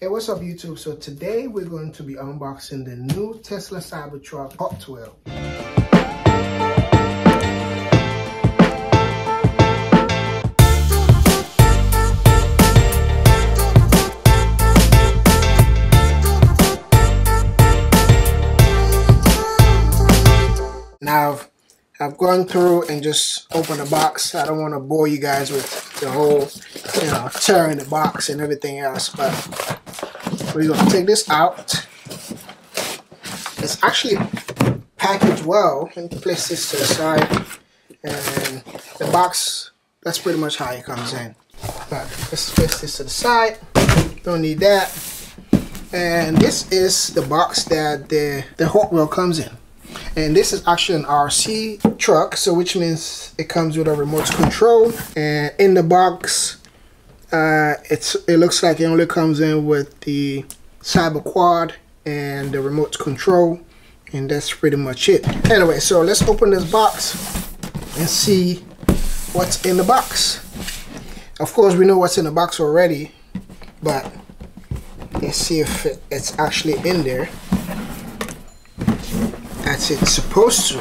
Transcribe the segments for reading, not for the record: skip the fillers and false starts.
Hey, what's up YouTube? So today we're going to be unboxing the new Tesla Cybertruck Hot Wheel. Now I've gone through and just opened the box. I don't want to bore you guys with the whole, tearing the box and everything else, but we're going to take this out. It's actually packaged well. Let me place this to the side. And the box, that's pretty much how it comes in. But let's place this to the side. Don't need that. And this is the box that the Hot Wheel comes in. And this is actually an RC truck, so which means it comes with a remote control. And in the box, it looks like it only comes in with the Cyber Quad and the remote control, and that's pretty much it. Anyway, so let's open this box and see what's in the box. Of course, we know what's in the box already, but let's see if it's actually in there as it's supposed to.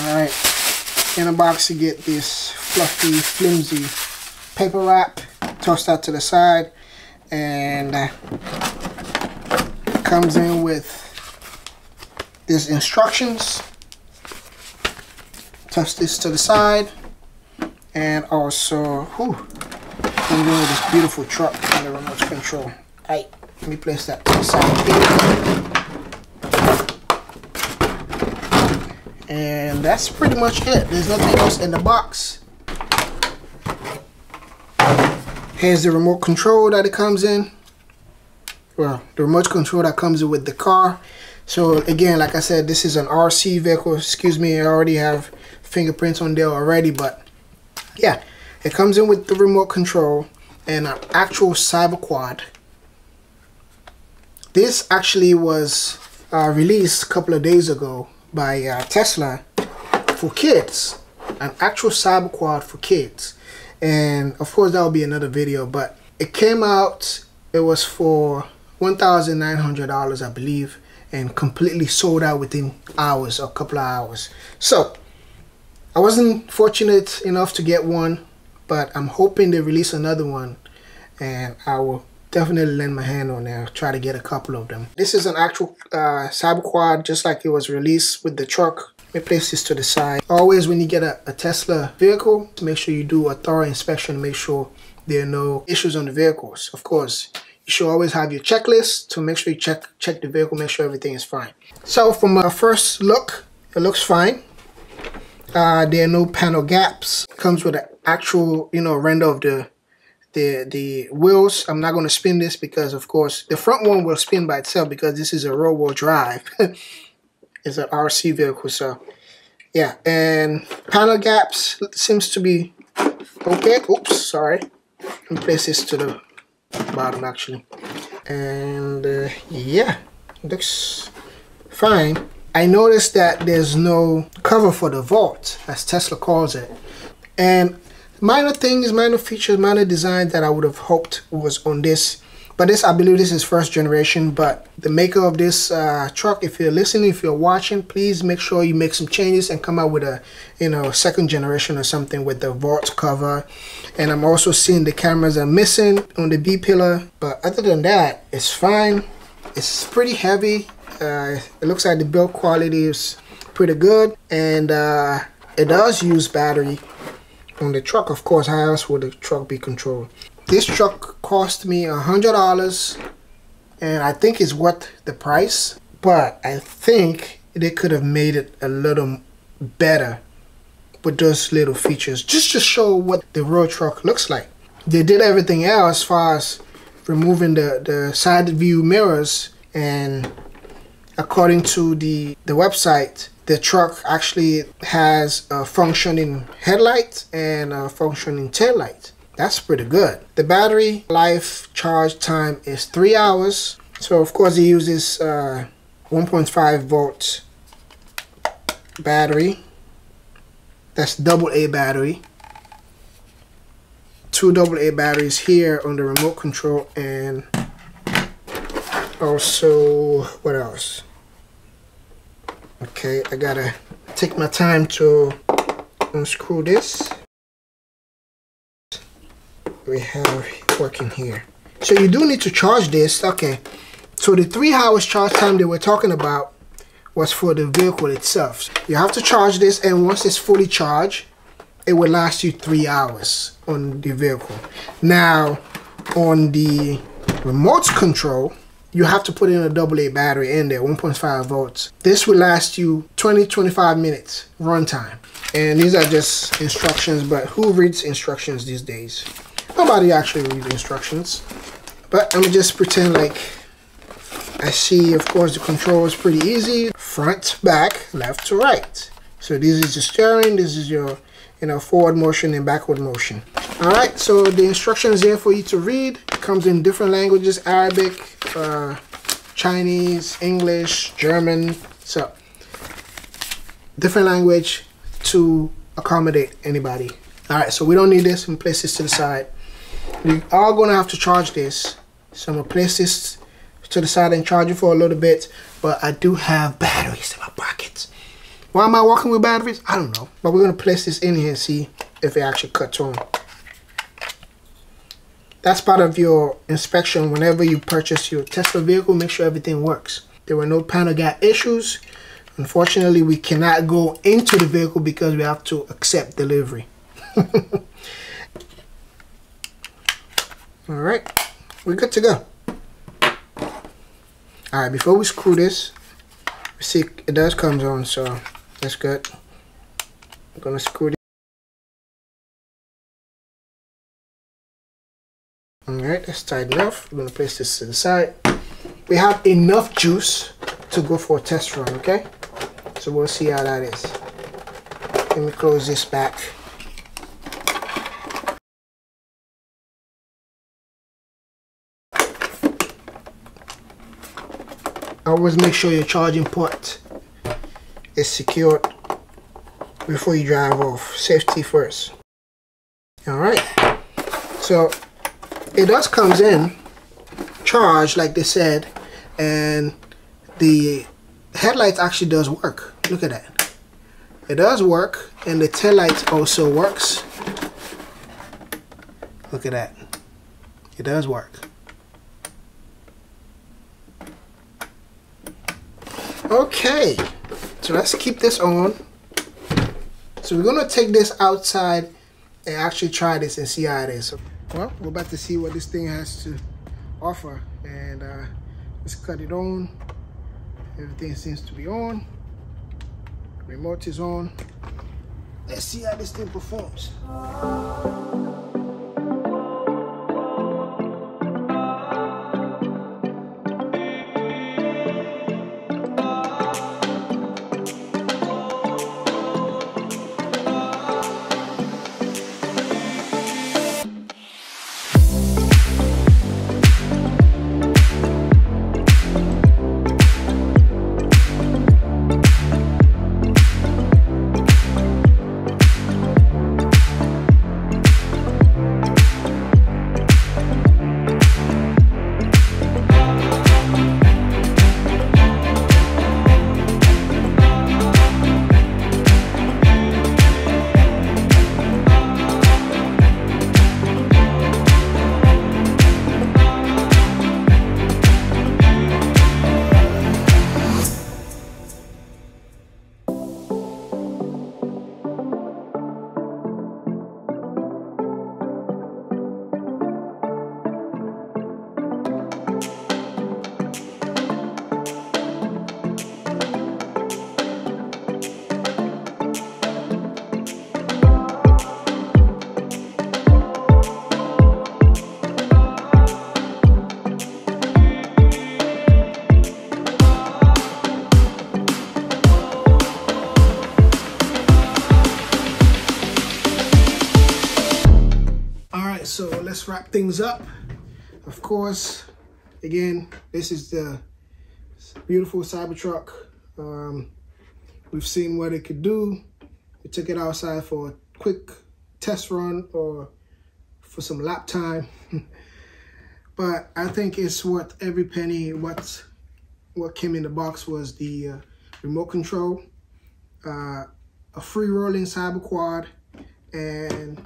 Alright, in the box you get this fluffy, flimsy paper wrap. Toss that to the side, and it comes in with these instructions. Toss this to the side, and also comes in with this beautiful truck and the remote control. Alright, let me place that to the side here. And that's pretty much it. There's nothing else in the box. Here's the remote control that it comes in. Well, the remote control that comes with the car. So again, like I said, this is an RC vehicle. Excuse me, I already have fingerprints on there already, but yeah, it comes in with the remote control and an actual Cyber Quad. This actually was released a couple of days ago by Tesla for kids, an actual Cyber Quad for kids. And of course that will be another video, but it came out, it was for $1,900 I believe, and completely sold out within hours, a couple of hours. So I wasn't fortunate enough to get one, but I'm hoping they release another one, and I will definitely lend my hand on there, try to get a couple of them. This is an actual Cyber Quad, just like it was released with the truck. Let me place this to the side. Always when you get a Tesla vehicle, make sure you do a thorough inspection, make sure there are no issues on the vehicles. Of course, you should always have your checklist to make sure you check the vehicle, make sure everything is fine. So from a first look, it looks fine. There are no panel gaps. It comes with an actual, render of the wheels. I'm not going to spin this because of course the front one will spin by itself because this is a rear-wheel drive. It's an RC vehicle, so yeah. And panel gaps seems to be okay. Oops, sorry. Let me place this to the bottom actually. And yeah, looks fine. I noticed that there's no cover for the vault, as Tesla calls it, and minor things, minor features, minor design that I would have hoped was on this. But this, I believe this is first generation, but the maker of this truck, if you're listening, if you're watching, please make sure you make some changes and come out with a, second generation or something with the vault cover. And I'm also seeing the cameras are missing on the B pillar, but other than that, it's fine. It's pretty heavy. It looks like the build quality is pretty good, and it does use battery on the truck. Of course, how else would the truck be controlled? This truck cost me $100, and I think it's worth the price, but I think they could have made it a little better with those little features, just to show what the road truck looks like. They did everything else as far as removing the side view mirrors, and according to the website, the truck actually has a functioning headlight and a functioning tail light. That's pretty good. The battery life charge time is 3 hours. So of course it uses 1.5 volt battery. That's AA battery. two AA batteries here on the remote control, and also, what else? Okay, I gotta take my time to unscrew this. We have working here. So you do need to charge this. Okay, so the 3 hours charge time they were talking about was for the vehicle itself. You have to charge this, and once it's fully charged, it will last you 3 hours on the vehicle. Now, on the remote control, you have to put in a AA battery in there, 1.5 volts. This will last you 20-25 minutes runtime. And these are just instructions, but who reads instructions these days? Nobody actually reads instructions. But I'm gonna just pretend like I see. Of course, the control is pretty easy. Front, back, left to right. So this is the steering, this is your forward motion and backward motion. All right, so the instructions there for you to read. It comes in different languages: Arabic, Chinese, English, German. So different language to accommodate anybody. All right, so we don't need this. I'm gonna place this to the side. We are gonna have to charge this, so I'm gonna place this to the side and charge it for a little bit. But I do have batteries in my pockets. Why am I walking with batteries? I don't know. But we're gonna place this in here and see if it actually cuts on. That's part of your inspection whenever you purchase your Tesla vehicle. Make sure everything works. There were no panel gap issues. Unfortunately, we cannot go into the vehicle because we have to accept delivery. All right, we're good to go. All right, before we screw this, we see it does come on, so that's good. I'm gonna screw this. All right, that's tight enough. We're gonna place this to the side. We have enough juice to go for a test run, okay? So we'll see how that is. Let me close this back. Always make sure your charging port is secured before you drive off. Safety first. Alright, so it does comes in charged like they said, and the headlight actually does work. Look at that. It does work, and the tail light also works. Look at that. It does work. Okay, so let's keep this on. So we're gonna take this outside and actually try this and see how it is. Well, we're about to see what this thing has to offer, and let's cut it on. Everything seems to be on. Remote is on. Let's see how this thing performs. So let's wrap things up. Of course, again, this is the beautiful Cybertruck. We've seen what it could do. We took it outside for a quick test run or for some lap time. But I think it's worth every penny. What came in the box was the remote control, a free rolling cyber quad, and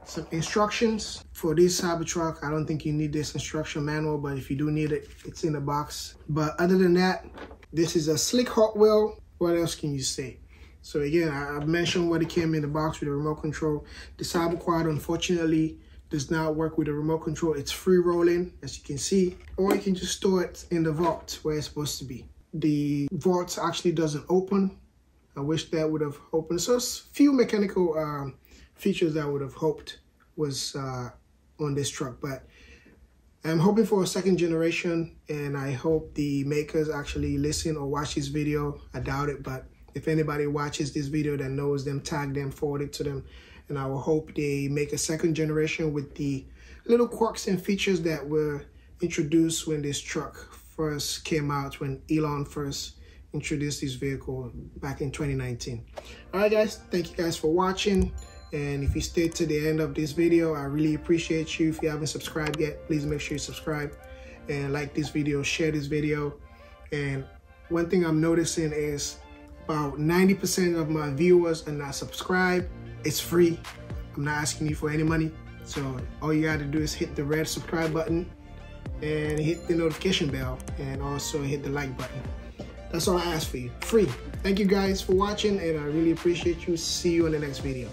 some instructions for this Cybertruck. I don't think you need this instruction manual, but if you do need it, it's in the box. But other than that, this is a slick Hot Wheel. What else can you say? So again, I've mentioned what it came in the box with the remote control. The cyber quad, unfortunately, does not work with the remote control. It's free rolling, as you can see, or you can just store it in the vault where it's supposed to be. The vault actually doesn't open. I wish that would have opened. So it's few mechanical features that I would have hoped was on this truck, but I'm hoping for a second generation, and I hope the makers actually listen or watch this video. I doubt it, but if anybody watches this video that knows them, tag them, forward it to them, and I will hope they make a second generation with the little quirks and features that were introduced when this truck first came out, when Elon first introduced this vehicle back in 2019. All right, guys, thank you guys for watching. And if you stayed to the end of this video, I really appreciate you. If you haven't subscribed yet, please make sure you subscribe and like this video, share this video. And one thing I'm noticing is about 90% of my viewers are not subscribed. It's free. I'm not asking you for any money. So all you gotta do is hit the red subscribe button and hit the notification bell, and also hit the like button. That's all I ask for you. Free. Thank you guys for watching, and I really appreciate you. See you in the next video.